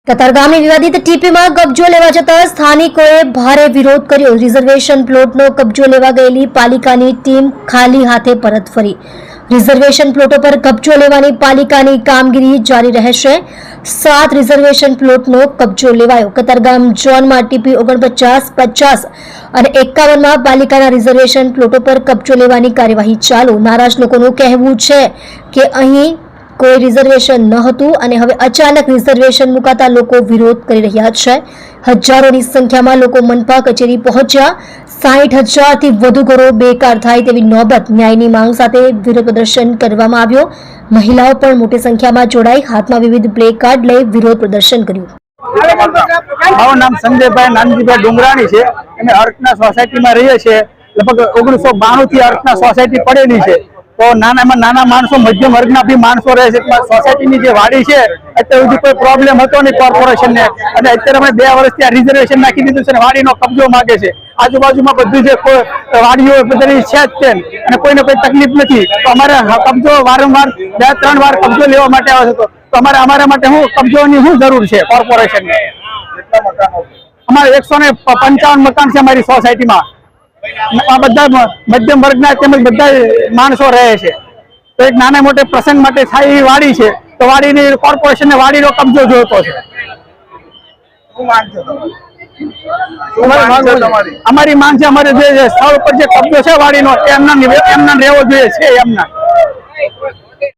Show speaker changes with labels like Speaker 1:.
Speaker 1: કતારગામની વિવાદિત ટીપીમાં કબજો લેવા જતા સ્થાનિકોએ ભારે વિરોધ કર્યો। રિઝર્વેશન પ્લોટનો કબજો લેવા ગયેલી પાલિકાની ટીમ ખાલી હાથે પરત ફરી। રિઝર્વેશન પ્લોટો પર કબજો લેવાની પાલિકાની કામગીરી જારી રહેશે। 7 રિઝર્વેશન પ્લોટનો કબજો લેવાયો। કતારગામ ઝોનમાં ટીપી 49, 50 અને 51માં પાલિકાના રિઝર્વેશન પ્લોટો પર કબજો લેવાની કાર્યવાહી ચાલુ। નારાજ લોકોનું કહેવું છે કે અહીં કોઈ રિઝર્વેશન ન હતું અને હવે અચાનક રિઝર્વેશન મુકાતા લોકો વિરોધ કરી રહ્યા છે। હજારોની સંખ્યામાં લોકો મનપા કચેરી પહોંચ્યા। 60,000થી વધુ ઘરો બેકાર થાય તેવી નોબત। ન્યાયની માંગ સાથે વિરોધ પ્રદર્શન કરવામાં આવ્યો। મહિલાઓ પણ મોટી સંખ્યામાં જોડાઈ હાથમાં વિવિધ પ્લે કાર્ડ લઈ વિરોધ પ્રદર્શન કર્યું।
Speaker 2: મારું નામ સંજયભાઈ નાનજીભાઈ ડુંગરાણી છે। અમે અર્કના સોસાયટીમાં રહીએ છીએ। લગભગ 1992 થી અર્કના સોસાયટી પડેલી છે। તો નાના માણસો મધ્યમ વર્ગના બી માણસો રહે છે। સોસાયટીની જે વાડી છે અત્યાર સુધી કોઈ પ્રોબ્લેમ હતો નહીં કોર્પોરેશનને, અને અત્યારે અમે 2 વર્ષથી આ રિઝર્વેશન નાખી દીધું છે અને વાડીનો કબજો માંગે છે। આજુબાજુમાં બધું જે વાડીઓ બધી છે જ તેમ, અને કોઈને કોઈ તકલીફ નથી। તો અમારે કબજો વારંવાર 2-3 વાર કબજો લેવા માટે આવે છે। તો અમારા માટે કબજોની શું જરૂર છે કોર્પોરેશનને? અમારે 155 મકાન છે અમારી સોસાયટીમાં। આ બધા મધ્યમ વર્ગના તેમજ બધા માણસો રહે છે। તો એક નાના મોટે પ્રસંગ માટે થાય એવી વાડી છે, તો વાડીની કોર્પોરેશનને વાડીનો કબજો જોઈતો છે। અમારી માંગ છે, અમારે જે સ્થળ ઉપર જે કબજો છે વાડીનો એમના રહેવો જોઈએ છે એમના।